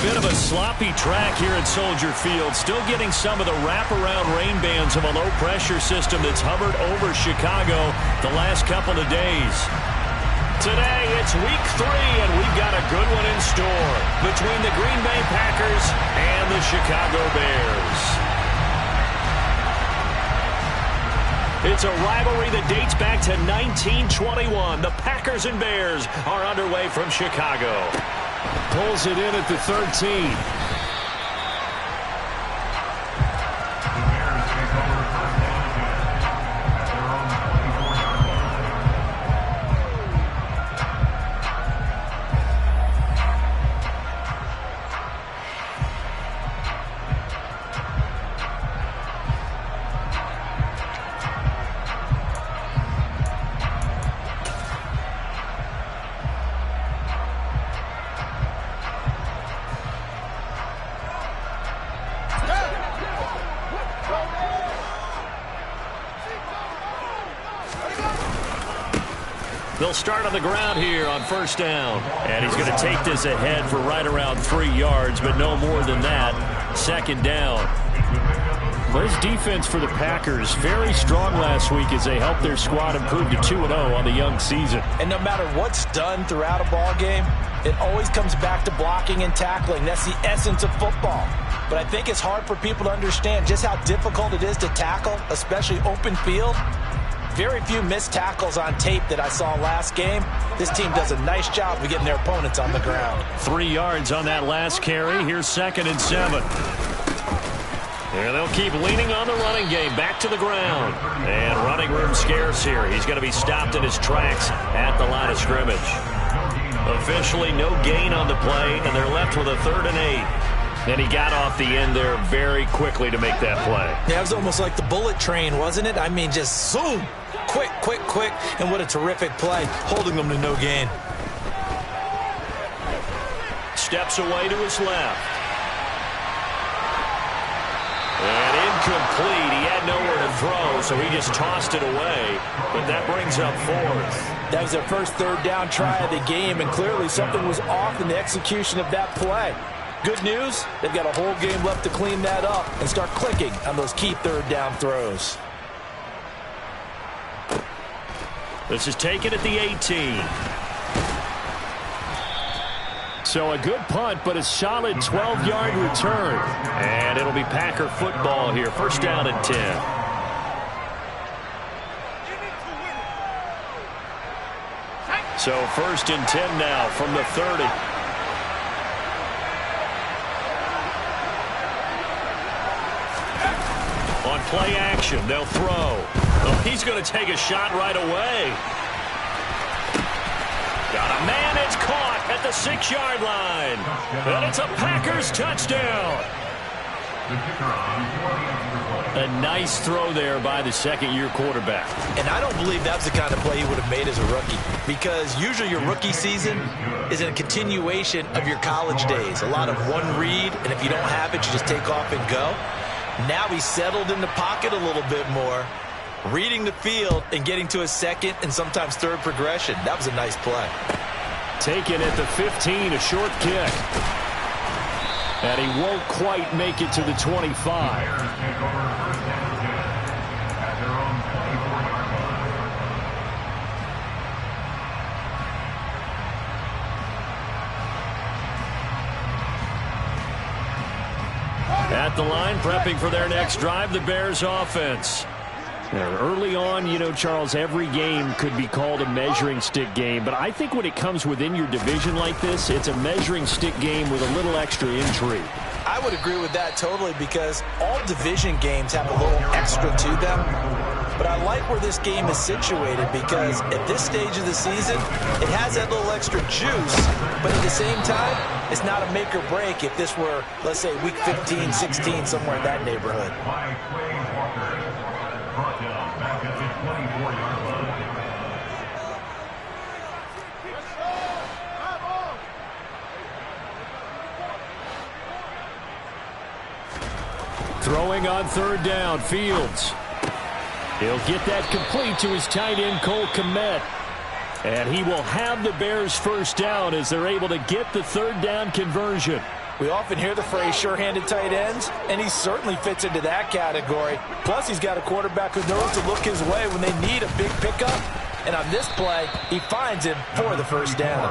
bit of a sloppy track here at Soldier Field. Still getting some of the wraparound rain bands of a low-pressure system that's hovered over Chicago the last couple of days. Today, it's week 3, and we've got a good one in store between the Green Bay Packers and the Chicago Bears. It's a rivalry that dates back to 1921. The Packers and Bears are underway from Chicago. Pulls it in at the 13. They'll start on the ground here on first down. And he's going to take this ahead for right around 3 yards, but no more than that. Second down. Well, his defense for the Packers, very strong last week as they helped their squad improve to 2-0 on the young season. And no matter what's done throughout a ball game, it always comes back to blocking and tackling. That's the essence of football. But I think it's hard for people to understand just how difficult it is to tackle, especially open field. Very few missed tackles on tape that I saw last game. This team does a nice job of getting their opponents on the ground. 3 yards on that last carry. Here's 2nd and 7. And they'll keep leaning on the running game. Back to the ground. And running room scarce here. He's going to be stopped in his tracks at the line of scrimmage. Officially no gain on the play, and they're left with a 3rd and 8. And he got off the end there very quickly to make that play. Yeah, it was almost like the bullet train, wasn't it? I mean, just zoom. Quick, quick, quick. And what a terrific play, holding them to no gain. Steps away to his left. And incomplete. He had nowhere to throw, so he just tossed it away. But that brings up 4th. That was their first 3rd down try of the game, and clearly something was off in the execution of that play. Good news, they've got a whole game left to clean that up and start clicking on those key 3rd down throws. This is taken at the 18. So a good punt, but a solid 12-yard return. And it'll be Packer football here. First down and 10. So 1st and 10 now from the 30. On play action, they'll throw. Oh, he's going to take a shot right away. Got a man, it's caught at the 6-yard line. And it's a Packers touchdown. A nice throw there by the 2nd-year quarterback. And I don't believe that's the kind of play he would have made as a rookie, because usually your rookie season is a continuation of your college days. A lot of one read, and if you don't have it, you just take off and go. Now he's settled in the pocket a little bit more, reading the field and getting to a 2nd and sometimes 3rd progression. That was a nice play. Taken at the 15, a short kick. And he won't quite make it to the 25. At the line, prepping for their next drive, the Bears offense. Early on, you know, Charles, every game could be called a measuring stick game. But I think when it comes within your division like this, it's a measuring stick game with a little extra intrigue. I would agree with that totally, because all division games have a little extra to them. But I like where this game is situated, because at this stage of the season, it has that little extra juice. But at the same time, it's not a make or break if this were, let's say, week 15, 16, somewhere in that neighborhood. Throwing on 3rd down, Fields. He'll get that complete to his tight end, Cole Kmet. And he will have the Bears first down as they're able to get the 3rd down conversion. We often hear the phrase sure-handed tight ends, and he certainly fits into that category. Plus, he's got a quarterback who knows to look his way when they need a big pickup. And on this play, he finds him for the first down.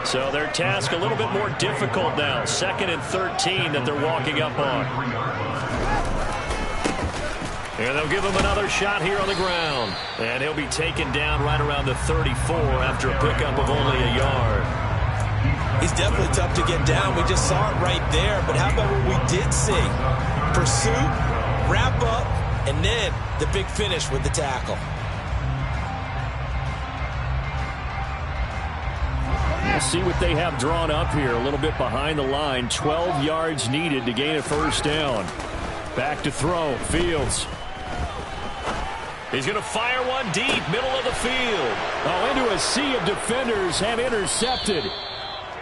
So their task a little bit more difficult now. 2nd and 13 that they're walking up on. And they'll give him another shot here on the ground. And he'll be taken down right around the 34 after a pickup of only a yard. He's definitely tough to get down. We just saw it right there. But how about what we did see? Pursuit, wrap up, and then the big finish with the tackle. We'll see what they have drawn up here. A little bit behind the line. 12 yards needed to gain a first down. Back to throw. Fields. He's going to fire one deep, middle of the field. Oh, into a sea of defenders have intercepted.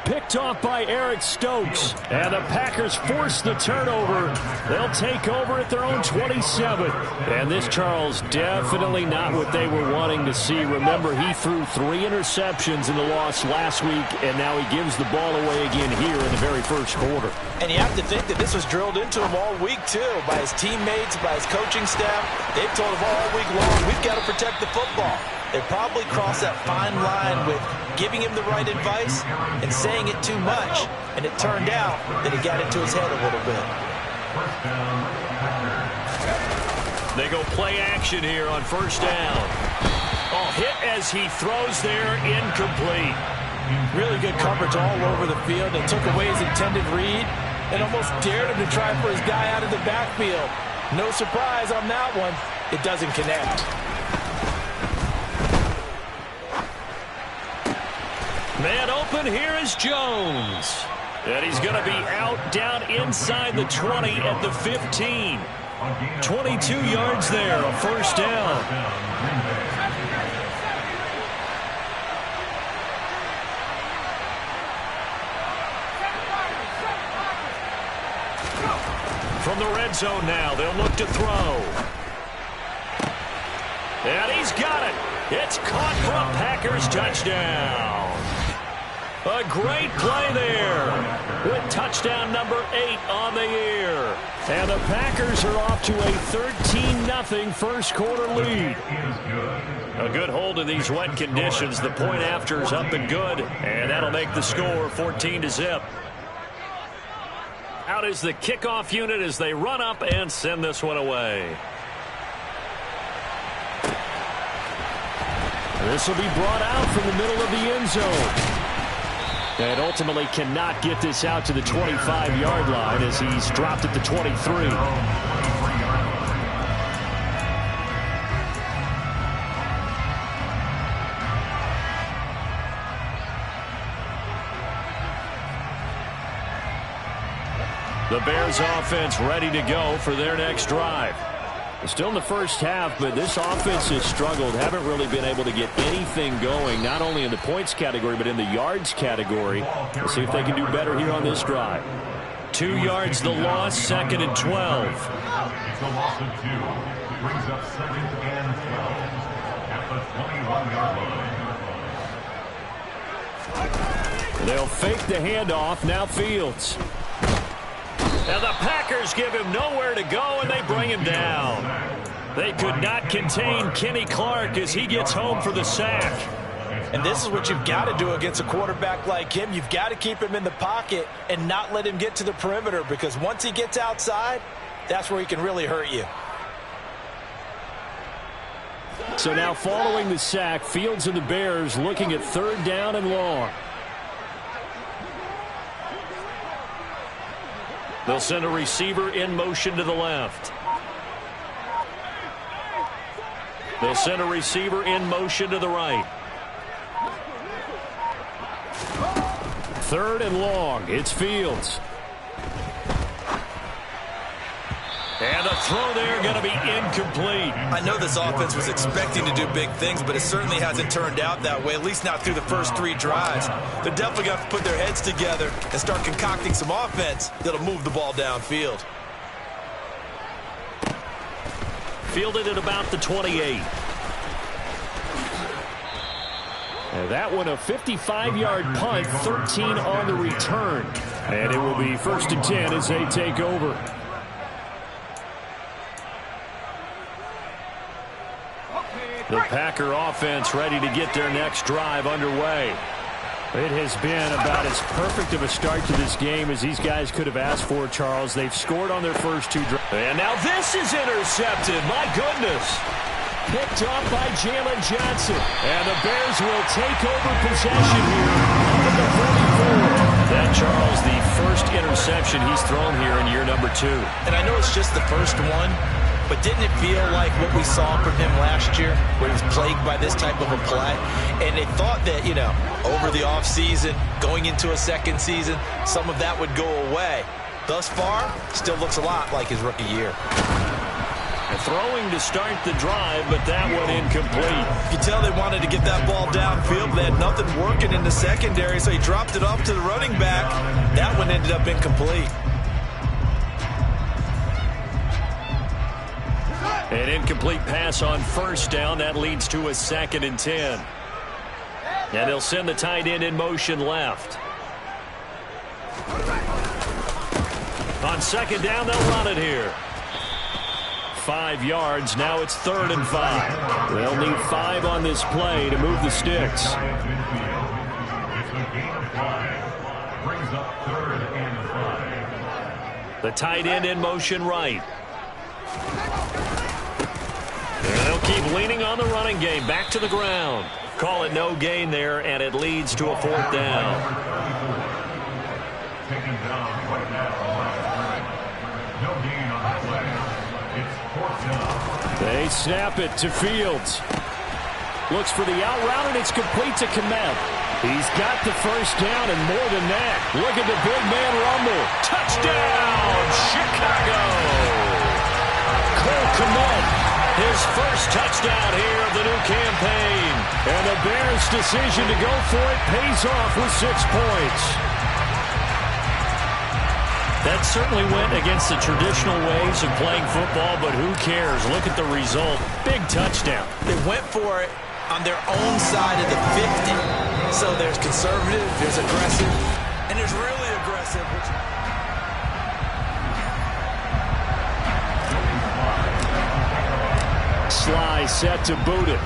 Picked off by Eric Stokes. And the Packers force the turnover. They'll take over at their own 27. And this, Charles, definitely not what they were wanting to see. Remember, he threw 3 interceptions in the loss last week, and now he gives the ball away again here in the very first quarter. And you have to think that this was drilled into him all week, too, by his teammates, by his coaching staff. They've told him all week long, we've got to protect the football. They probably crossed that fine line with giving him the right advice and saying it too much. And it turned out that it got into his head a little bit. They go play action here on first down. Oh, hit as he throws there, incomplete. Really good coverage all over the field. They took away his intended read and almost dared him to try for his guy out of the backfield. No surprise on that one. It doesn't connect. Man open, here is Jones. And he's going to be out down inside the 20 at the 15. 22 yards there, a first down. From the red zone now, they'll look to throw. And he's got it. It's caught for a Packers touchdown. A great play there with touchdown number 8 on the year. And the Packers are off to a 13-0 first quarter lead. A good hold in these wet conditions. The point after is up and good, and that'll make the score 14-0. Out is the kickoff unit as they run up and send this one away. This will be brought out from the middle of the end zone. And ultimately cannot get this out to the 25-yard line as he's dropped at the 23. The Bears offense ready to go for their next drive. Still in the first half, but this offense has struggled. Haven't really been able to get anything going, not only in the points category, but in the yards category. We'll see if they can do better here on this drive. 2 yards the loss, 2nd and 12. It's a loss of 2. Brings up 2nd and 12 at the 21-yard line. They'll fake the handoff. Now Fields. And the Packers give him nowhere to go, and they bring him down. They could not contain Kenny Clark as he gets home for the sack. And this is what you've got to do against a quarterback like him. You've got to keep him in the pocket and not let him get to the perimeter, because once he gets outside, that's where he can really hurt you. So now following the sack, Fields and the Bears looking at 3rd down and long. They'll send a receiver in motion to the left. They'll send a receiver in motion to the right. 3rd and long. It's Fields. And the throw there going to be incomplete. I know this offense was expecting to do big things, but it certainly hasn't turned out that way, at least not through the first 3 drives. They're definitely going to have to put their heads together and start concocting some offense that'll move the ball downfield. Fielded at about the 28. And that one a 55-yard punt, 13 on the return. And it will be 1st and 10 as they take over. The Packer offense ready to get their next drive underway. It has been about as perfect of a start to this game as these guys could have asked for, Charles. They've scored on their first 2 drives. And now this is intercepted. My goodness. Picked off by Jalen Johnson. And the Bears will take over possession here at the 44. That, Charles, the first interception he's thrown here in year number 2. And I know it's just the first one, but didn't it feel like what we saw from him last year, where he was plagued by this type of a play? And they thought that, you know, over the offseason, going into a second season, some of that would go away. Thus far, still looks a lot like his rookie year. Throwing to start the drive, but that one incomplete. You can tell they wanted to get that ball downfield. They had nothing working in the secondary, so he dropped it off to the running back. That one ended up incomplete. An incomplete pass on first down. That leads to a 2nd and 10. And they'll send the tight end in motion left. On 2nd down, they'll run it here. 5 yards. Now it's 3rd and 5. They'll need 5 on this play to move the sticks. It's a gain of 5. Brings up 3rd and 5. The tight end in motion right. And they'll keep leaning on the running game. Back to the ground. Call it no gain there, and it leads to a 4th down. Taken down right now. No gain on the play. It's 4th down. They snap it to Fields. Looks for the out route, and it's complete to Kmet. He's got the first down and more than that. Look at the big man rumble. Touchdown, Chicago! Cole Kmet, his first touchdown here of the new campaign. And the Bears' decision to go for it pays off with 6 points. That certainly went against the traditional ways of playing football, but who cares? Look at the result. Big touchdown. They went for it on their own side of the 50. So there's conservative, there's aggressive, and there's really aggressive. Sly set to boot it.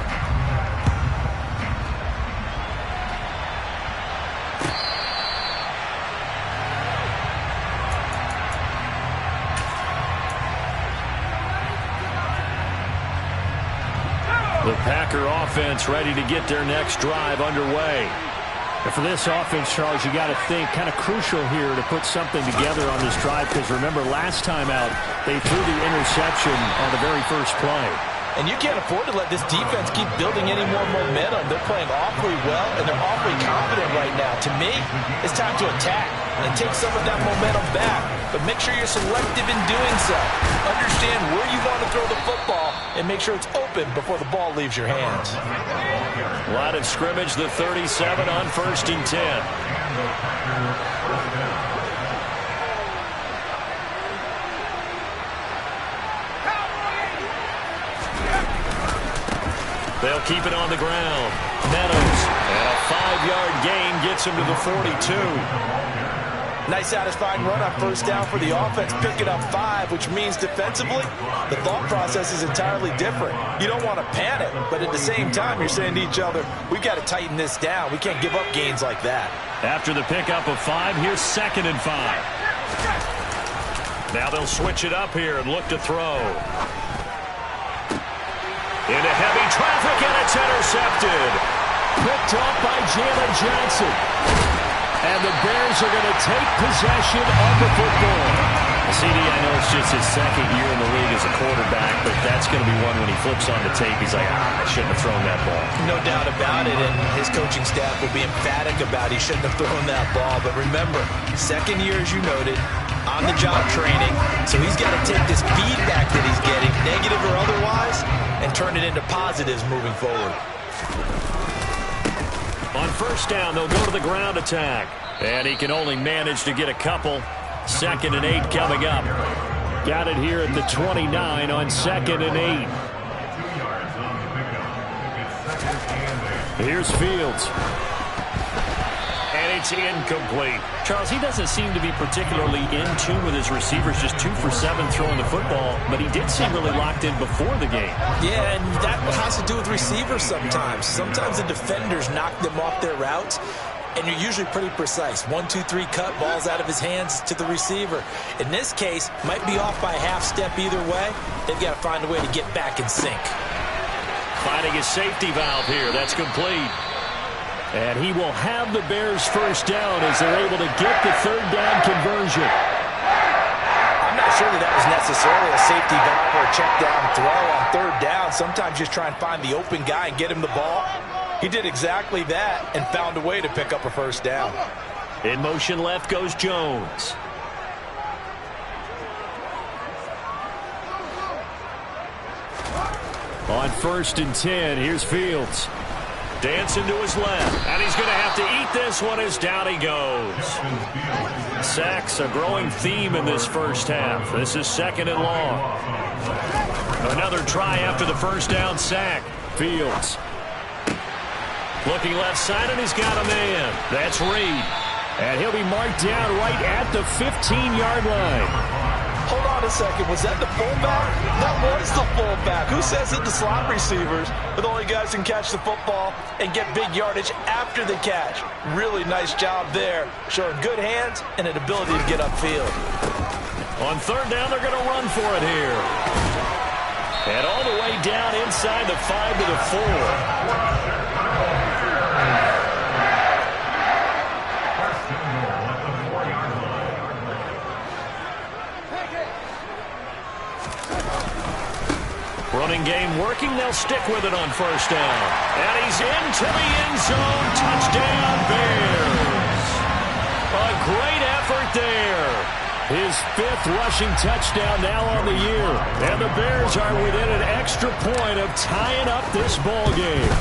The Packer offense ready to get their next drive underway. And for this offense, Charles, you got to think kind of crucial here to put something together on this drive, because remember, last time out, they threw the interception on the very first play. And you can't afford to let this defense keep building any more momentum. They're playing awfully well, and they're awfully confident right now. To me, it's time to attack and take some of that momentum back. But make sure you're selective in doing so. Understand where you want to throw the football and make sure it's open before the ball leaves your hands. Line of scrimmage, the 37 on 1st and 10. They'll keep it on the ground. Meadows, and a 5-yard gain gets him to the 42. Nice satisfying run on first down for the offense, picking up 5, which means defensively, the thought process is entirely different. You don't want to panic, but at the same time, you're saying to each other, we've got to tighten this down. We can't give up gains like that. After the pickup of 5, here's 2nd and 5. Now they'll switch it up here and look to throw. Into heavy traffic, and it's intercepted. Picked off by Jalen Johnson. And the Bears are going to take possession of the football. CD, I know it's just his 2nd year in the league as a quarterback, but that's going to be one when he flips on the tape, he's like, I shouldn't have thrown that ball. No doubt about it, and his coaching staff will be emphatic about he shouldn't have thrown that ball. But remember, 2nd year, as you noted, on-the-job training, so he's got to take this feedback that he's getting, negative or otherwise, and turn it into positives moving forward. On first down, they'll go to the ground attack. And he can only manage to get a couple. 2nd and 8 coming up. Got it here at the 29 on 2nd and 8. 2 yards on the pickup. It's 2nd and 8. Here's Fields. And it's incomplete. Charles, he doesn't seem to be particularly in tune with his receivers, just 2 for 7 throwing the football, but he did seem really locked in before the game. Yeah, and that has to do with receivers sometimes. Sometimes the defenders knock them off their routes, and you're usually pretty precise. 1, 2, 3 cut, balls out of his hands to the receiver. In this case, might be off by a half step either way. They've got to find a way to get back in sync. Finding a safety valve here. That's complete. And he will have the Bears first down as they're able to get the third down conversion. I'm not sure that was necessarily a safety valve or a check down throw on third down. Sometimes just try and find the open guy and get him the ball. He did exactly that and found a way to pick up a first down. In motion left goes Jones. On 1st and 10, here's Fields. Dancing to his left, and he's going to have to eat this one as down he goes. Sacks, a growing theme in this first half. This is 2nd and long. Another try after the first down sack. Fields. Looking left side, and he's got a man. That's Reed. And he'll be marked down right at the 15-yard line. Hold on a second. Was that the fullback? That was the fullback. Who says that the slot receivers are the only guys who can catch the football and get big yardage after the catch? Really nice job there, showing good hands and an ability to get upfield. On 3rd down, they're going to run for it here. And all the way down inside the 5 to the 4. Running game working. They'll stick with it on 1st down. And he's into the end zone. Touchdown, Bears. A great effort there. His 5th rushing touchdown now on the year. And the Bears are within an extra point of tying up this ball game.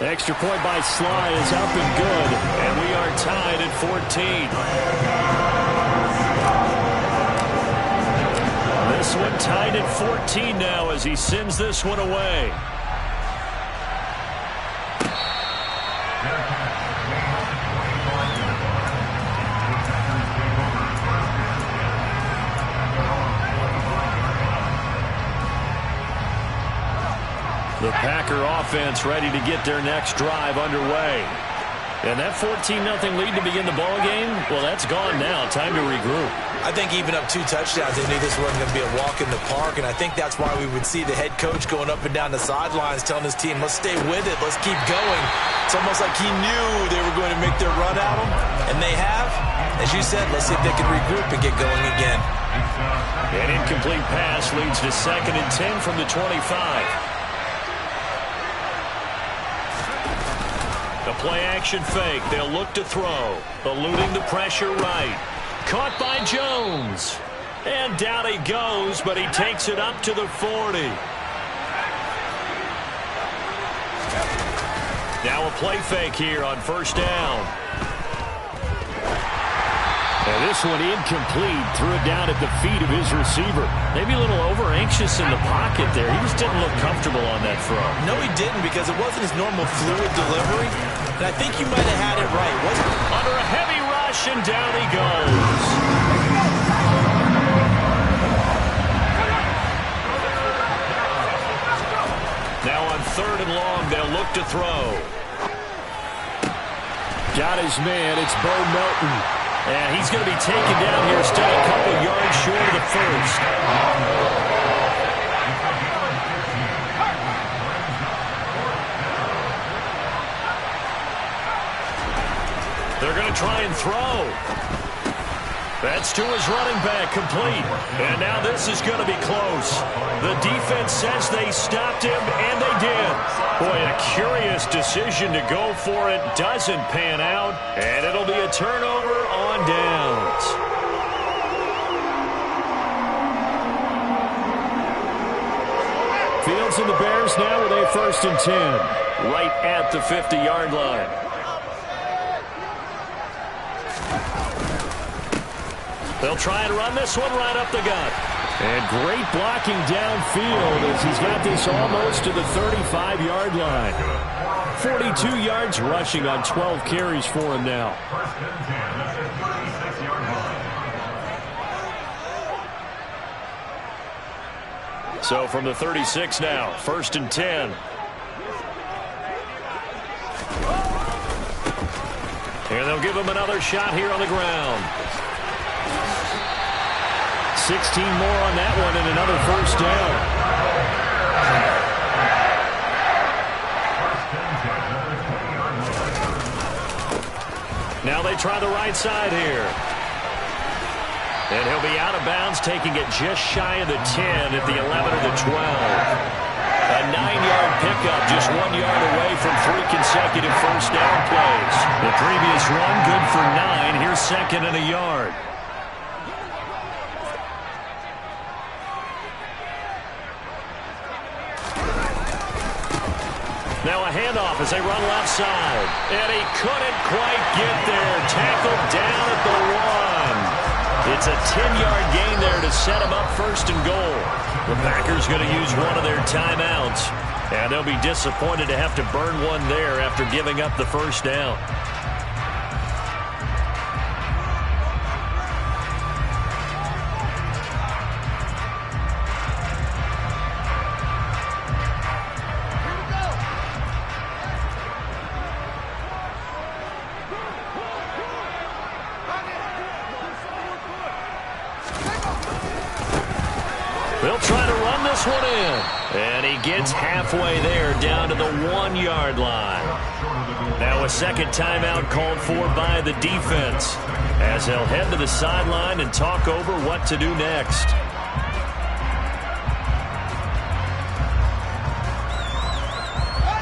Extra point by Sly is up and good. And we are tied at 14. This one tied at 14 now as he sends this one away. The Packer offense ready to get their next drive underway. And that 14-0 lead to begin the ball game, well, that's gone now. Time to regroup. I think even up 2 touchdowns, they knew this wasn't going to be a walk in the park, and I think that's why we would see the head coach going up and down the sidelines telling his team, let's stay with it, let's keep going. It's almost like he knew they were going to make their run at him, and they have. As you said, let's see if they can regroup and get going again. An incomplete pass leads to 2nd and 10 from the 25. The play-action fake. They'll look to throw. Eluding the pressure right. Caught by Jones. And down he goes, but he takes it up to the 40. Now a play fake here on 1st down. And this one incomplete. Threw it down at the feet of his receiver. Maybe a little over-anxious in the pocket there. He just didn't look comfortable on that throw. No, he didn't, because it wasn't his normal fluid delivery. And I think you might have had it right. Wasn't it? Under a heavy rush, and down he goes. Now on 3rd and long, they'll look to throw. Got his man. It's Bo Melton. And he's going to be taken down here, still a couple yards short of the 1st. They're going to try and throw. That's to his running back, complete. And now this is going to be close. The defense says they stopped him, and they did. Boy, a curious decision to go for it. Doesn't pan out, and it'll be a turnover on downs. Fields and the Bears now with a 1st and 10. Right at the 50-yard line. They'll try and run this one right up the gut. And great blocking downfield as he's got this almost to the 35-yard line. 42 yards rushing on 12 carries for him now. First and 10 at the 36-yard line. So from the 36 now, first and 10. And they'll give him another shot here on the ground. 16 more on that one and another first down. Now they try the right side here. And he'll be out of bounds, taking it just shy of the 10 at the 11 or the 12. A 9-yard pickup, just 1 yard away from 3 consecutive first down plays. The previous run, good for 9. Here's second and a yard. Now a handoff as they run left side. And he couldn't quite get there. Tackled down at the 1. It's a 10-yard gain there to set him up first and goal. The Packers going to use one of their timeouts. And they'll be disappointed to have to burn one there after giving up the first down. They'll try to run this one in. And he gets halfway there down to the 1-yard line. Now a second timeout called for by the defense as they'll head to the sideline and talk over what to do next.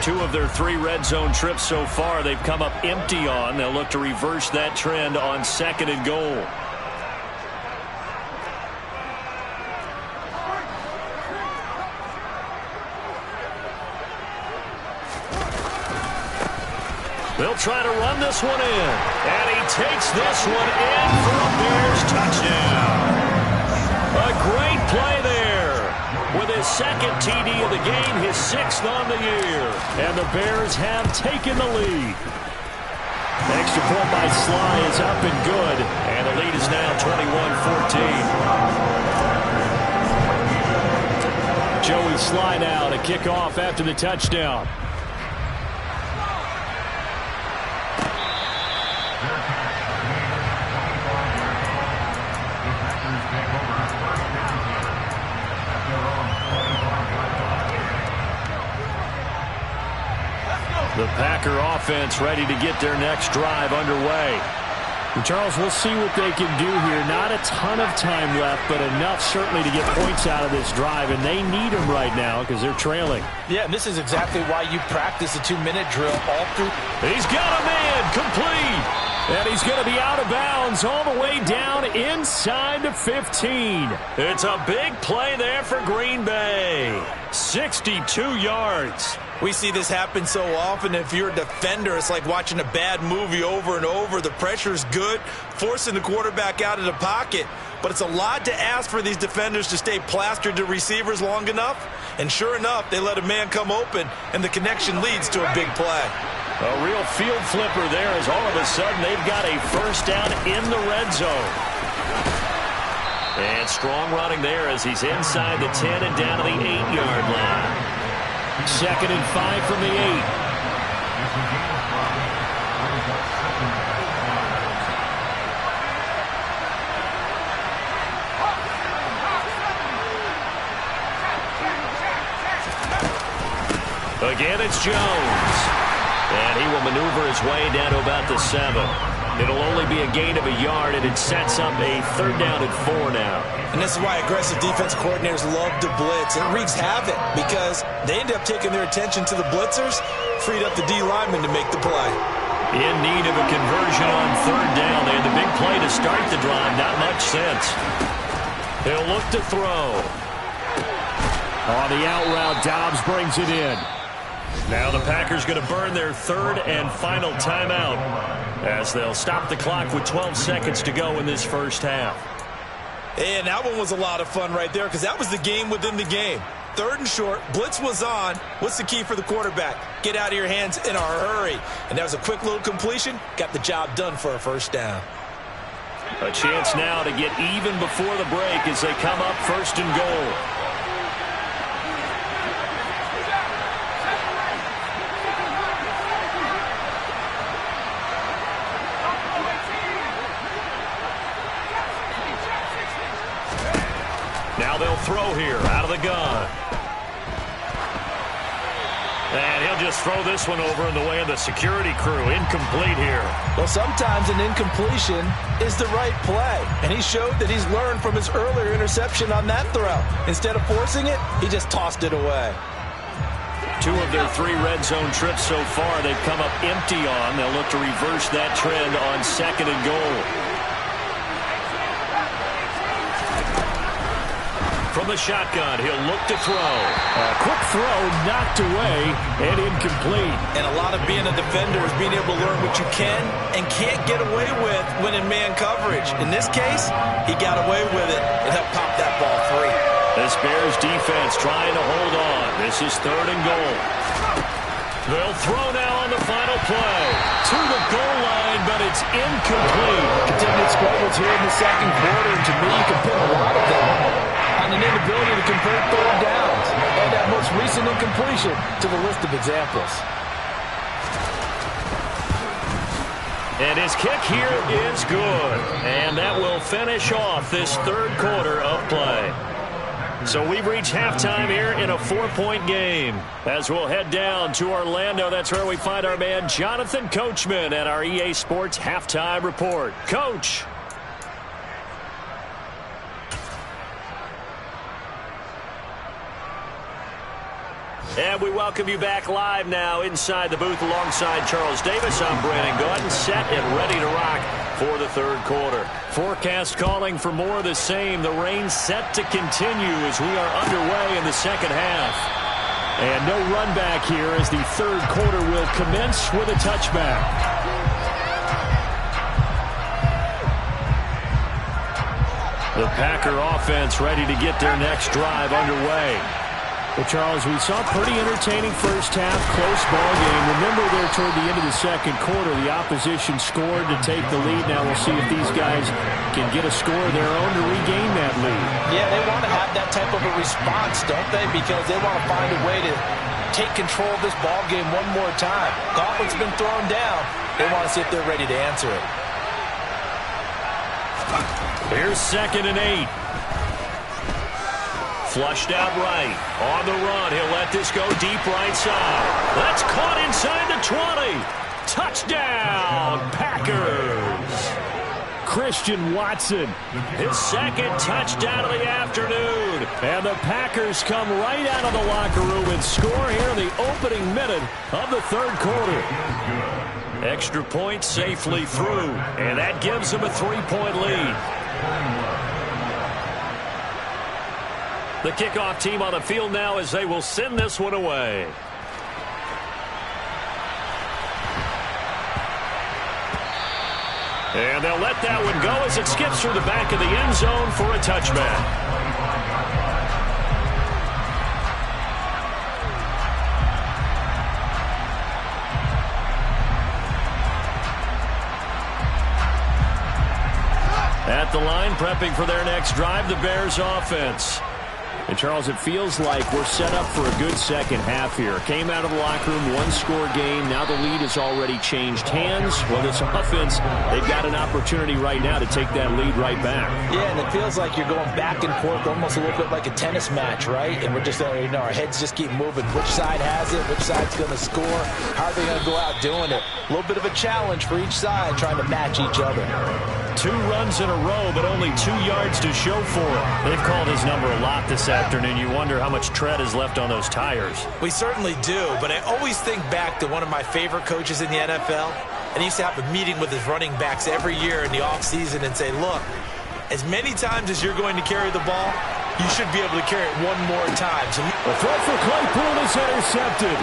Two of their 3 red zone trips so far they've come up empty on. They'll look to reverse that trend on second and goal. They'll try to run this one in. And he takes this one in for a Bears touchdown. A great play there. With his second TD of the game, his 6th on the year. And the Bears have taken the lead. Extra point by Sly is up and good. And the lead is now 21-14. Joey Sly now to kick off after the touchdown. The Packer offense ready to get their next drive underway. And Charles, we'll see what they can do here. Not a ton of time left, but enough certainly to get points out of this drive, and they need them right now because they're trailing. Yeah, and this is exactly why you practice the 2-minute drill all through. He's got a man complete. And he's going to be out of bounds all the way down inside the 15. It's a big play there for Green Bay. 62 yards. We see this happen so often. If you're a defender, it's like watching a bad movie over and over. The pressure's good, forcing the quarterback out of the pocket. But it's a lot to ask for these defenders to stay plastered to receivers long enough. And sure enough, they let a man come open, and the connection leads to a big play. A real field flipper there as all of a sudden they've got a first down in the red zone. And strong running there as he's inside the 10 and down to the 8-yard line. 2nd and 5 from the 8. Again, it's Jones. And he will maneuver his way down to about the 7. It'll only be a gain of a yard, and it sets up a 3rd down and 4 now. And this is why aggressive defense coordinators love to blitz. It wreaks havoc because they end up taking their attention to the blitzers, freed up the D lineman to make the play. In need of a conversion on 3rd down. They had the big play to start the drive. Not much sense. They'll look to throw. On the out route, Dobbs brings it in. Now the Packers going to burn their 3rd and final timeout as they'll stop the clock with 12 seconds to go in this first half. And that one was a lot of fun right there because that was the game within the game. 3rd and short. Blitz was on. What's the key for the quarterback? Get out of your hands in a hurry. And that was a quick little completion. Got the job done for a first down. A chance now to get even before the break as they come up 1st and goal. Now they'll throw here out of the gun. And he'll just throw this one over in the way of the security crew. Incomplete here. Well, sometimes an incompletion is the right play. And he showed that he's learned from his earlier interception on that throw. Instead of forcing it, he just tossed it away. 2 of their 3 red zone trips so far they've come up empty on. They'll look to reverse that trend on 2nd and goal. From the shotgun, he'll look to throw. A quick throw knocked away and incomplete. And a lot of being a defender is being able to learn what you can and can't get away with when in man coverage. In this case, he got away with it and helped pop that ball free. This Bears defense trying to hold on. This is 3rd and goal. They'll throw now on the final play. To the goal line, but it's incomplete. Continued struggles here in the 2nd quarter, and to me, you can put a lot of them on an inability to convert 3rd downs. And that most recent incompletion to the list of examples. And his kick here is good. And that will finish off this 3rd quarter of play. So we've reached halftime here in a 4-point game. As we'll head down to Orlando, that's where we find our man Jonathan Coachman at our EA Sports Halftime Report. Coach. And we welcome you back live now inside the booth alongside Charles Davis. I'm Brandon Gaudin, set and ready to rock for the 3rd quarter. Forecast calling for more of the same. The rain set to continue as we are underway in the 2nd half. And no run back here as the 3rd quarter will commence with a touchback. The Packer offense ready to get their next drive underway. Well, Charles, we saw a pretty entertaining first half, close ball game. Remember there toward the end of the 2nd quarter, the opposition scored to take the lead. Now we'll see if these guys can get a score of their own to regain that lead. Yeah, they want to have that type of a response, don't they? Because they want to find a way to take control of this ball game one more time. Gauntlet's been thrown down. They want to see if they're ready to answer it. Here's 2nd and 8. Flushed out right. On the run. He'll let this go deep right side. That's caught inside the 20. Touchdown, Packers. Christian Watson. His 2nd touchdown of the afternoon. And the Packers come right out of the locker room and score here in the opening minute of the 3rd quarter. Extra point safely through. And that gives them a 3-point lead. The kickoff team on the field now as they will send this one away. And they'll let that one go as it skips through the back of the end zone for a touchback. At the line, prepping for their next drive, the Bears offense. And, Charles, it feels like we're set up for a good 2nd half here. Came out of the locker room, 1-score game. Now the lead has already changed hands. Well, this offense, they've got an opportunity right now to take that lead right back. Yeah, and it feels like you're going back and forth almost a little bit like a tennis match, right? And we're just, our heads just keep moving. Which side has it? Which side's going to score? How are they going to go out doing it? A little bit of a challenge for each side trying to match each other. 2 runs in a row, but only 2 yards to show for it. They've called his number a lot this afternoon. You wonder how much tread is left on those tires. We certainly do, but I always think back to one of my favorite coaches in the NFL, and he used to have a meeting with his running backs every year in the offseason and say, look, as many times as you're going to carry the ball, you should be able to carry it one more time. So the throw for Claypool is intercepted.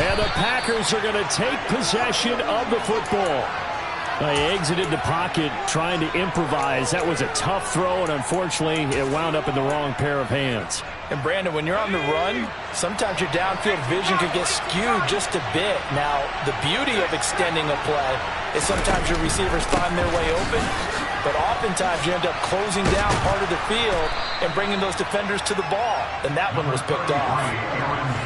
And the Packers are going to take possession of the football. He exited the pocket trying to improvise. That was a tough throw, and unfortunately, it wound up in the wrong pair of hands. And Brandon, when you're on the run, sometimes your downfield vision could get skewed just a bit. Now, the beauty of extending a play is sometimes your receivers find their way open, but oftentimes you end up closing down part of the field and bringing those defenders to the ball. And that one was picked off.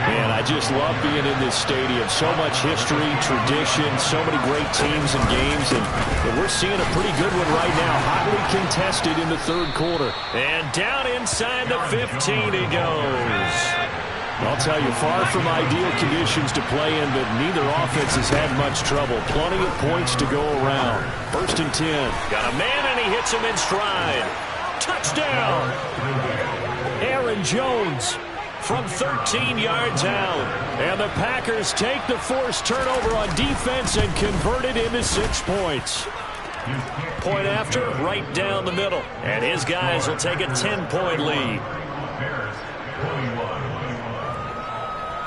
Man, I just love being in this stadium. So much history, tradition, so many great teams and games, and we're seeing a pretty good one right now. Hotly contested in the third quarter. And down inside the 15 he goes. I'll tell you, far from ideal conditions to play in, but neither offense has had much trouble. Plenty of points to go around. 1st and 10. Got a man, and he hits him in stride. Touchdown! Aaron Jones from 13 yards out. And the Packers take the forced turnover on defense and convert it into 6 points. Point after, right down the middle. And his guys will take a 10-point lead.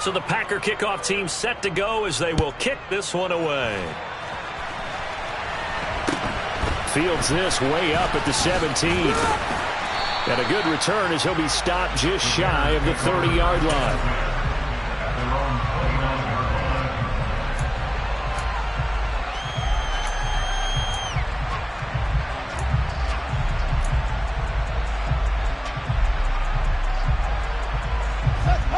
So the Packer kickoff team set to go as they will kick this one away. Fields this way up at the 17. And a good return as he'll be stopped just shy of the 30-yard line.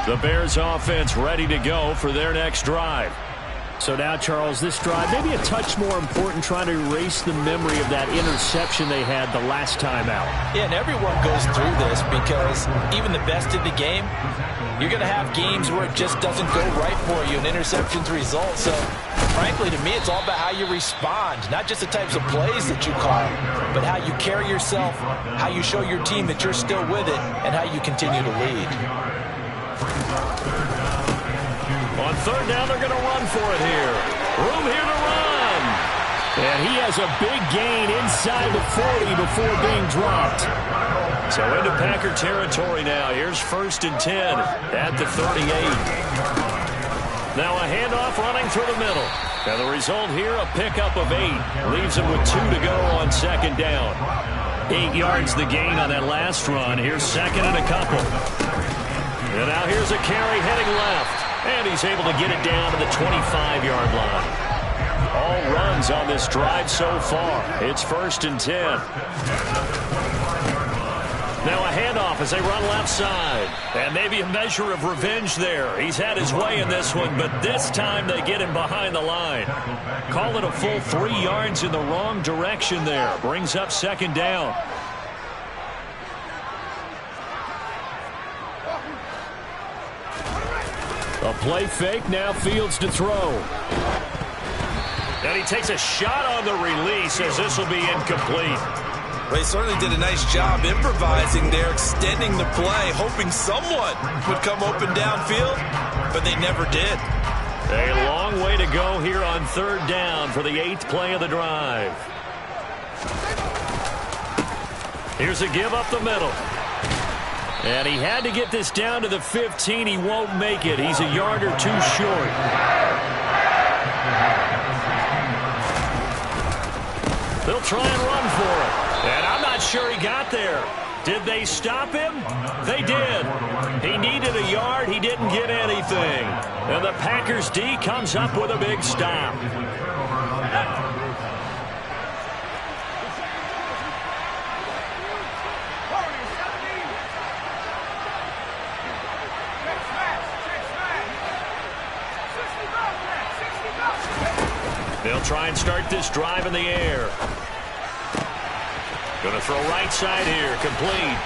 The Bears offense ready to go for their next drive. So now, Charles, this drive maybe a touch more important, trying to erase the memory of that interception they had the last time out. Yeah, and everyone goes through this because even the best in the game, you're going to have games where it just doesn't go right for you and interceptions result. So, frankly, to me, it's all about how you respond, not just the types of plays that you call, but how you carry yourself, how you show your team that you're still with it, and how you continue to lead. On 3rd down, they're going to run for it here. Room here to run. And he has a big gain inside the 40 before being dropped. So into Packer territory now. Here's 1st and 10 at the 38. Now a handoff running through the middle. And the result here, a pickup of 8. Leaves him with 2 to go on 2nd down. 8 yards the gain on that last run. Here's 2nd and a couple. And now here's a carry heading left. And he's able to get it down to the 25-yard line. All runs on this drive so far. It's 1st and 10. Now a handoff as they run left side. And maybe a measure of revenge there. He's had his way in this one, but this time they get him behind the line. Call it a full 3 yards in the wrong direction there. Brings up 2nd down. A play fake, now Fields to throw. And he takes a shot on the release as this will be incomplete. Well, he certainly did a nice job improvising there, extending the play, hoping someone would come open downfield, but they never did. A long way to go here on 3rd down for the 8th play of the drive. Here's a give up the middle. And he had to get this down to the 15. He won't make it. He's a yard or 2 short. They'll try and run for it. And I'm not sure he got there. Did they stop him? They did. He needed a yard. He didn't get anything. And the Packers D comes up with a big stop. They'll try and start this drive in the air. Going to throw right side here, complete.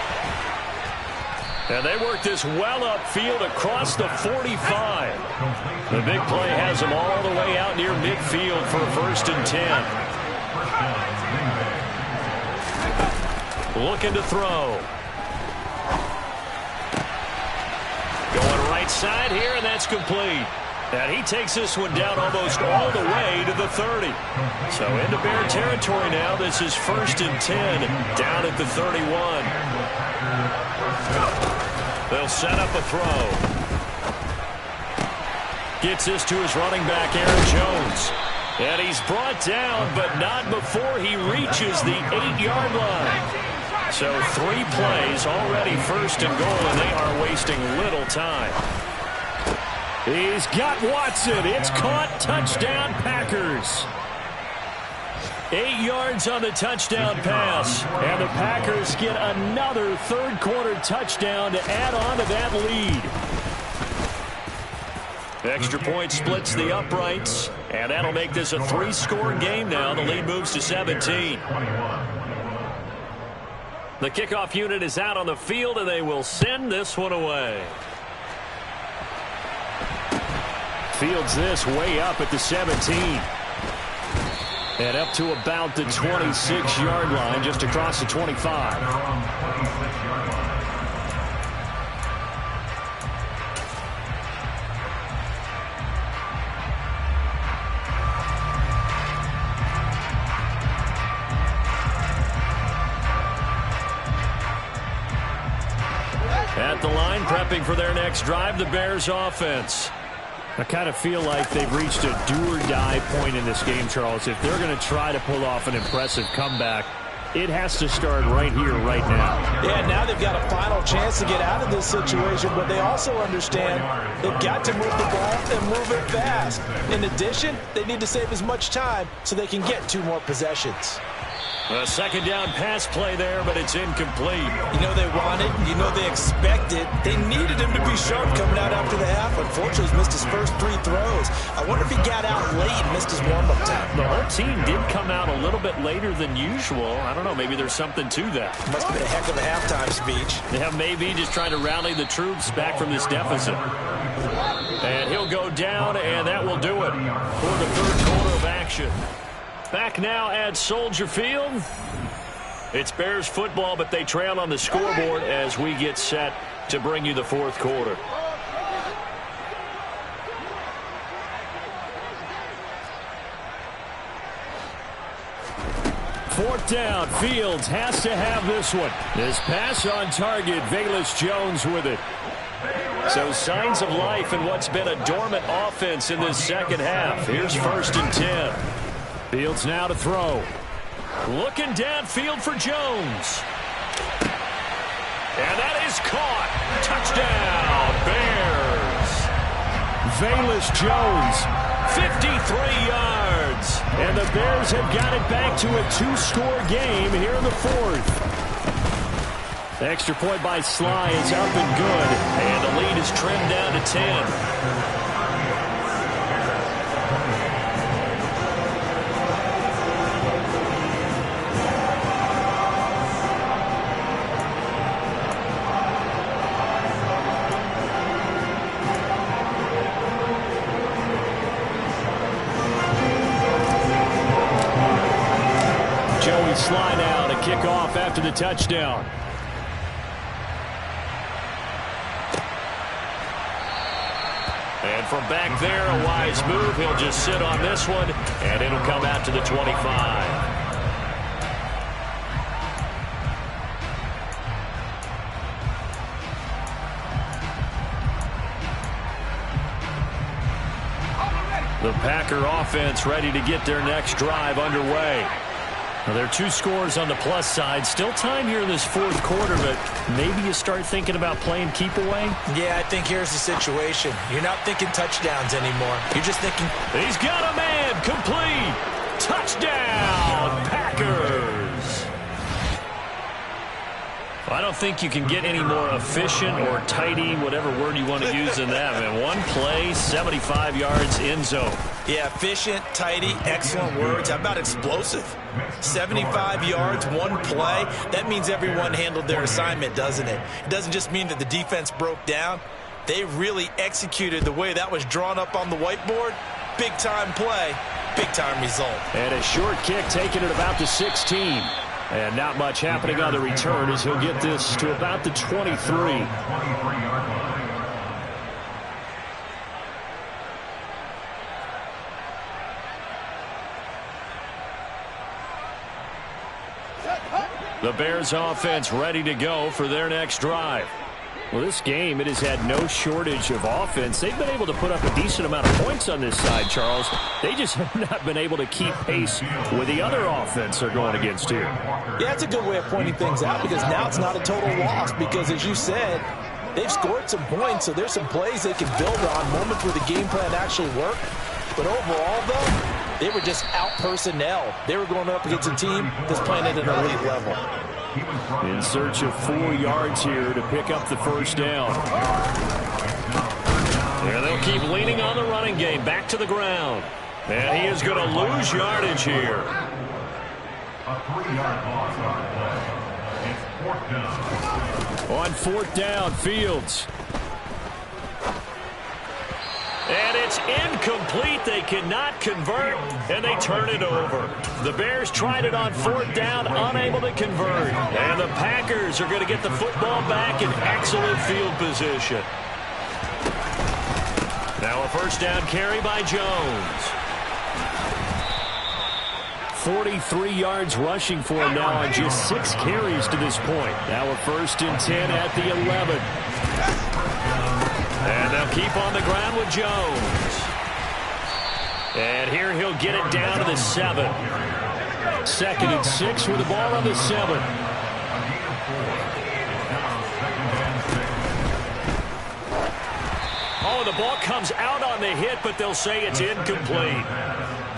And they work this well upfield across the 45. The big play has them all the way out near midfield for 1st and 10. Looking to throw. Going right side here, and that's complete. And he takes this one down almost all the way to the 30. So into Bear territory now. This is 1st and 10 down at the 31. They'll set up a throw. Gets this to his running back, Aaron Jones. And he's brought down, but not before he reaches the 8-yard line. So 3 plays, already first and goal, and they are wasting little time. He's got Watson. It's caught. Touchdown, Packers. 8 yards on the touchdown pass. And the Packers get another third-quarter touchdown to add on to that lead. Extra point splits the uprights, and that'll make this a 3-score game now. The lead moves to 17. The kickoff unit is out on the field, and they will send this one away. Fields this way up at the 17. And up to about the 26-yard line, just across the 25. At the line, prepping for their next drive, the Bears offense. I kind of feel like they've reached a do-or-die point in this game, Charles. If they're going to try to pull off an impressive comeback, it has to start right here, right now. Yeah, now they've got a final chance to get out of this situation, but they also understand they've got to move the ball and move it fast. In addition, they need to save as much time so they can get 2 more possessions. A second down pass play there, but it's incomplete. You know they wanted, you know they expected. They needed him to be sharp coming out after the half. Unfortunately, he's missed his first 3 throws. I wonder if he got out late and missed his warm-up time. The whole team did come out a little bit later than usual. I don't know, maybe there's something to that. Must have been a heck of a halftime speech. Yeah, maybe just trying to rally the troops back from this deficit. And he'll go down, and that will do it for the third quarter of action. Back now at Soldier Field. It's Bears football, but they trail on the scoreboard as we get set to bring you the fourth quarter. Fourth down. Fields has to have this one. This pass on target. Velus Jones with it. So signs of life in what's been a dormant offense in this second half. Here's 1st and 10. Fields now to throw. Looking downfield for Jones. And that is caught. Touchdown, Bears. Velus Jones, 53 yards. And the Bears have got it back to a 2-score game here in the fourth. Extra point by Sly is up and good. And the lead is trimmed down to 10. Sly now to kick off after the touchdown. And from back there, a wise move. He'll just sit on this one, and it'll come out to the 25. The Packer offense ready to get their next drive underway. Well, there are 2 scores on the plus side. Still time here in this fourth quarter, but maybe you start thinking about playing keep away? Yeah, I think here's the situation. You're not thinking touchdowns anymore. You're just thinking... He's got a man. Complete. Touchdown, Packers. I don't think you can get any more efficient or tidy, whatever word you want to use in that. Man, 1 play, 75 yards, end zone. Yeah, efficient, tidy, excellent words. How about explosive? 75 yards, 1 play. That means everyone handled their assignment, doesn't it? It doesn't just mean that the defense broke down. They really executed the way that was drawn up on the whiteboard. Big-time play, big-time result. And a short kick taken at about the 16. And not much happening on the return as he'll get this to about the 23. The Bears offense ready to go for their next drive. Well, this game, it has had no shortage of offense. They've been able to put up a decent amount of points on this side, Charles. They just have not been able to keep pace with the other offense they're going against here. Yeah, it's a good way of pointing things out because now it's not a total loss because, as you said, they've scored some points, so there's some plays they can build on, moments where the game plan actually worked. But overall, though, they were just out personnel. They were going up against a team that's playing at an elite level. In search of 4 yards here to pick up the first down. Yeah, they'll keep leaning on the running game. Back to the ground. And he is going to lose yardage here. A 3-yard loss on the play. It's 4th down. On 4th down, Fields. And it's incomplete. They cannot convert, and they turn it over. The Bears tried it on 4th down, unable to convert. And the Packers are going to get the football back in excellent field position. Now a first down carry by Jones. 43 yards rushing for him now on just 6 carries to this point. Now a 1st and 10 at the 11. And they'll keep on the ground with Jones. And here he'll get it down to the 7. 2nd and 6 with the ball on the 7. Oh, the ball comes out on the hit, but they'll say it's incomplete.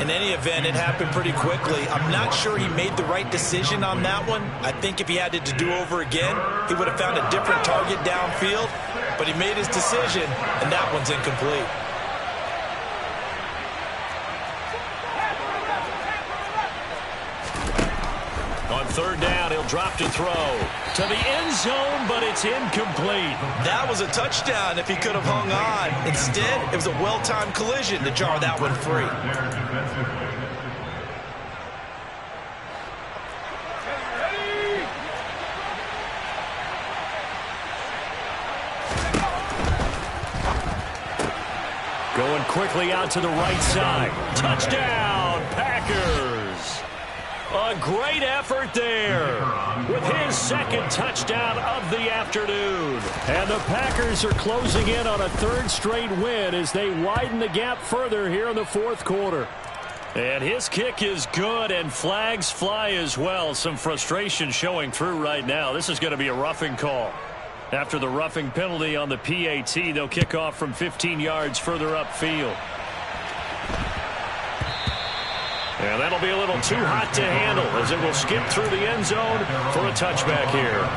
In any event, it happened pretty quickly. I'm not sure he made the right decision on that one. I think if he had it to do over again, he would have found a different target downfield. But he made his decision, and that one's incomplete. On 3rd down, he'll drop to throw. To the end zone, but it's incomplete. That was a touchdown if he could have hung on. Instead, it was a well-timed collision to jar that one free. Going quickly out to the right side. Touchdown, Packers. A great effort there with his 2nd touchdown of the afternoon. And the Packers are closing in on a 3rd straight win as they widen the gap further here in the 4th quarter. And his kick is good, and flags fly as well. Some frustration showing through right now. This is going to be a roughing call. After the roughing penalty on the PAT, they'll kick off from 15 yards further upfield. And that'll be a little too hot to handle as it will skip through the end zone for a touchback here.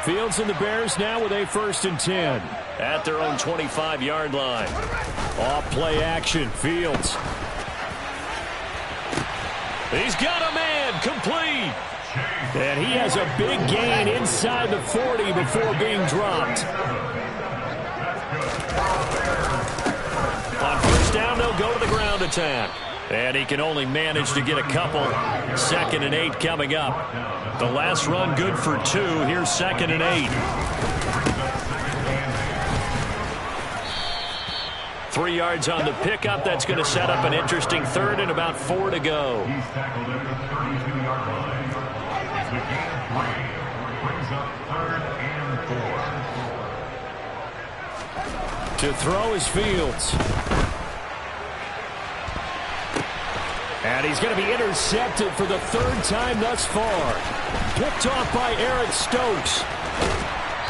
Fields and the Bears now with a 1st and 10. At their own 25-yard line. Off play action, Fields. He's got a man, complete. And he has a big gain inside the 40 before being dropped. On 1st down, they'll go to the ground attack. And he can only manage to get a couple. 2nd and 8 coming up. The last run good for 2. Here's 2nd and 8. 3 yards on the pickup. That's going to set up an interesting 3rd and about 4 to go. He's tackled at the 32-yard line. The gain 3 brings up 3rd and 4. To throw is Fields. And he's going to be intercepted for the 3rd time thus far. Picked off by Eric Stokes.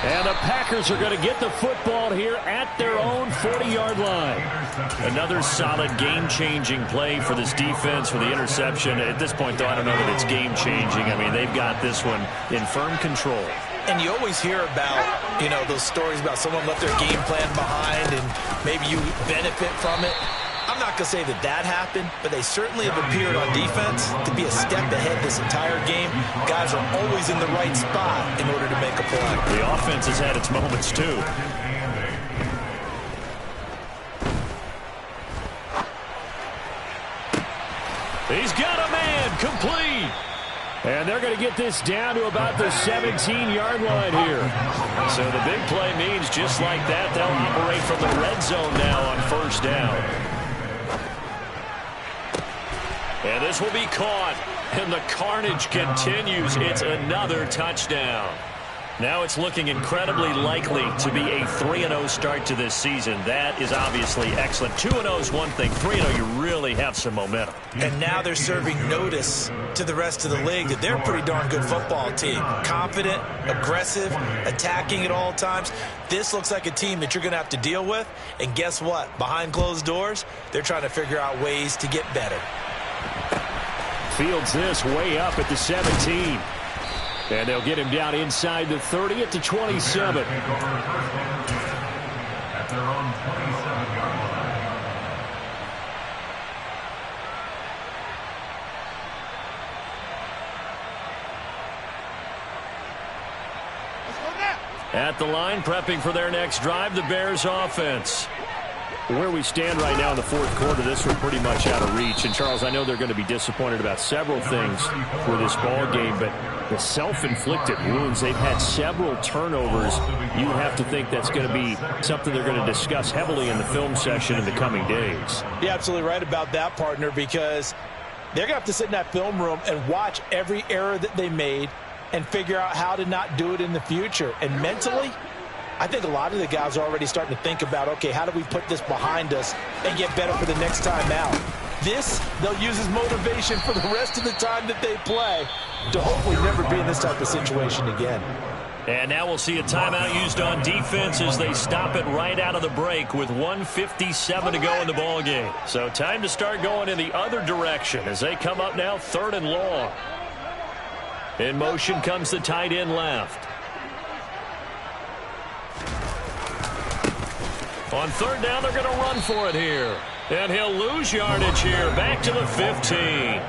And the Packers are going to get the football here at their own 40-yard line. Another solid game-changing play for this defense for the interception. At this point, though, I don't know that it's game-changing. I mean, they've got this one in firm control. And you always hear about, those stories about someone left their game plan behind and maybe you benefit from it. I'm not going to say that happened, but they certainly have appeared on defense to be a step ahead this entire game. Guys are always in the right spot in order to make a play. The offense has had its moments, too. He's got a man, complete. And they're going to get this down to about the 17-yard line here. So the big play means just like that, they'll operate from the red zone now on first down. And this will be caught. And the carnage continues. It's another touchdown. Now it's looking incredibly likely to be a 3-0 start to this season. That is obviously excellent. 2-0 is one thing. 3-0, you really have some momentum. And now they're serving notice to the rest of the league that they're a pretty darn good football team. Confident, aggressive, attacking at all times. This looks like a team that you're going to have to deal with. And guess what? Behind closed doors, they're trying to figure out ways to get better. Fields this way up at the 17. And they'll get him down inside the 30 at the 27. At their own 27-yard line. At the line, prepping for their next drive, the Bears offense. Where we stand right now in the fourth quarter, this was pretty much out of reach. And, Charles, I know they're going to be disappointed about several things for this ball game, but the self-inflicted wounds, they've had several turnovers. You have to think that's going to be something they're going to discuss heavily in the film session in the coming days. You're absolutely right about that, partner, because they're going to have to sit in that film room and watch every error that they made and figure out how to not do it in the future. And mentally, I think a lot of the guys are already starting to think about, okay, how do we put this behind us and get better for the next time out? This, they'll use as motivation for the rest of the time that they play to hopefully never be in this type of situation again. And now we'll see a timeout used on defense as they stop it right out of the break with 1:57 to go in the ball game. So time to start going in the other direction as they come up now 3rd and long. In motion comes the tight end left. On 3rd down, they're going to run for it here. And he'll lose yardage here. Back to the 15.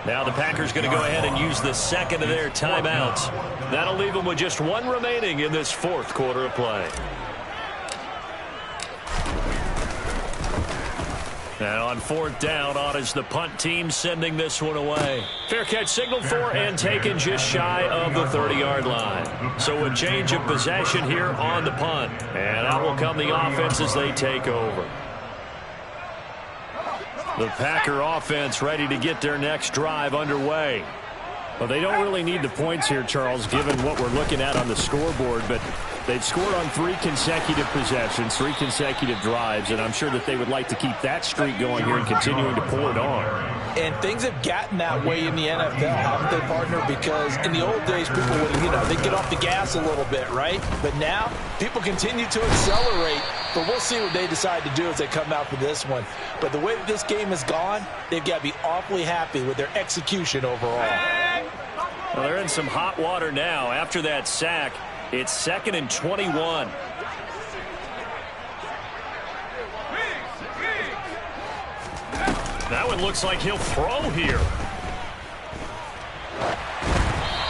Now the Packers going to go ahead and use the second of their timeouts. That'll leave them with just one remaining in this fourth quarter of play. Now on 4th down, on is the punt team sending this one away. Fair catch signaled for and taken just shy of the 30-yard line. So a change of possession here on the punt. And out will come the offense as they take over. The Packer offense ready to get their next drive underway. Well, they don't really need the points here, Charles, given what we're looking at on the scoreboard, but they've scored on 3 consecutive possessions, 3 consecutive drives, and I'm sure that they would like to keep that streak going here and continuing to pour it on. And things have gotten that way in the NFL, haven't they, partner? Because in the old days, people would, they'd get off the gas a little bit, right? But now, people continue to accelerate, but we'll see what they decide to do as they come out for this one. But the way that this game has gone, they've got to be awfully happy with their execution overall. Well, they're in some hot water now. After that sack, it's 2nd and 21. That one looks like he'll throw here.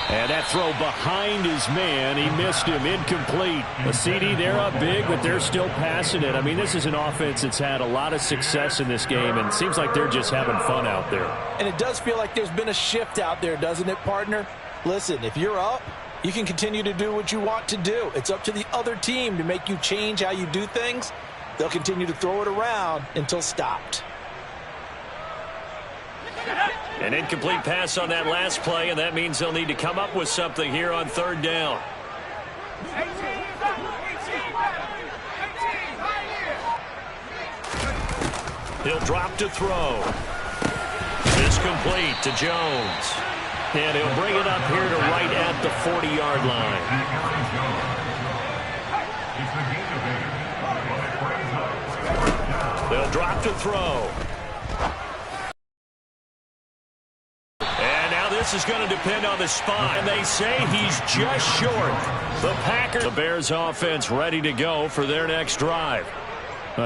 And that throw behind his man. He missed him. Incomplete. A CD, they're up big, but they're still passing it. I mean, this is an offense that's had a lot of success in this game, and it seems like they're just having fun out there. And it does feel like there's been a shift out there, doesn't it, partner? Listen, if you're up, you can continue to do what you want to do. It's up to the other team to make you change how you do things. They'll continue to throw it around until stopped. An incomplete pass on that last play, and that means they'll need to come up with something here on 3rd down. He'll drop to throw. It's complete to Jones. And he'll bring it up here to right at the 40-yard line. They'll drop to throw. And now this is going to depend on the spot. And they say he's just short. The Bears offense ready to go for their next drive.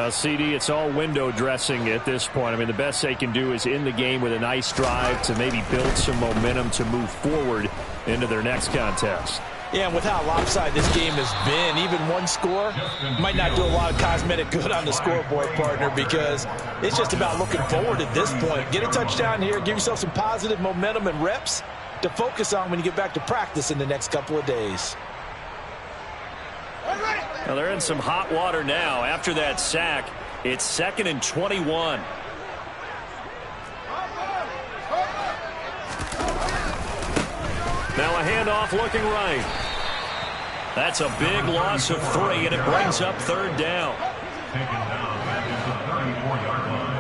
CD, it's all window dressing at this point. I mean, the best they can do is in the game with a nice drive to maybe build some momentum to move forward into their next contest. Yeah, and with how lopsided this game has been, even one score might not do a lot of cosmetic good on the scoreboard, partner, because it's just about looking forward at this point. Get a touchdown here, give yourself some positive momentum and reps, to focus on when you get back to practice in the next couple of days. Well, they're in some hot water now. After that sack, it's 2nd and 21. Now a handoff looking right. That's a big loss of 3, and it brings up 3rd down. Taken down at the 34-yard line.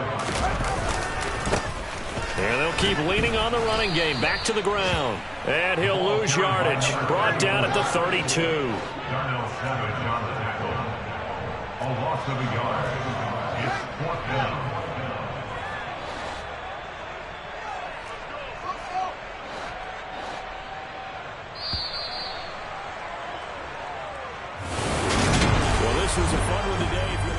And they'll keep leaning on the running game. Back to the ground. And he'll lose yardage. Brought down at the 32. Darnell Savage on the tackle. A loss of a yard. It's 4th down. This was a fun one today. If you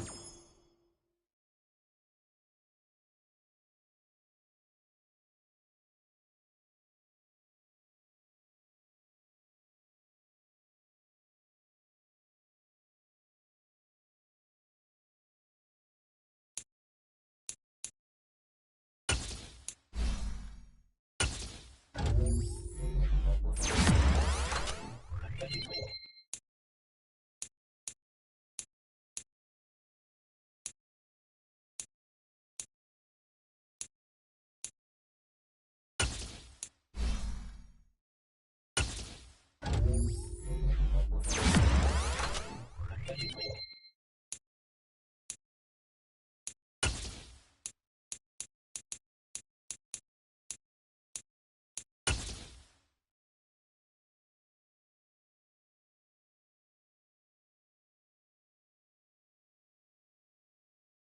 like.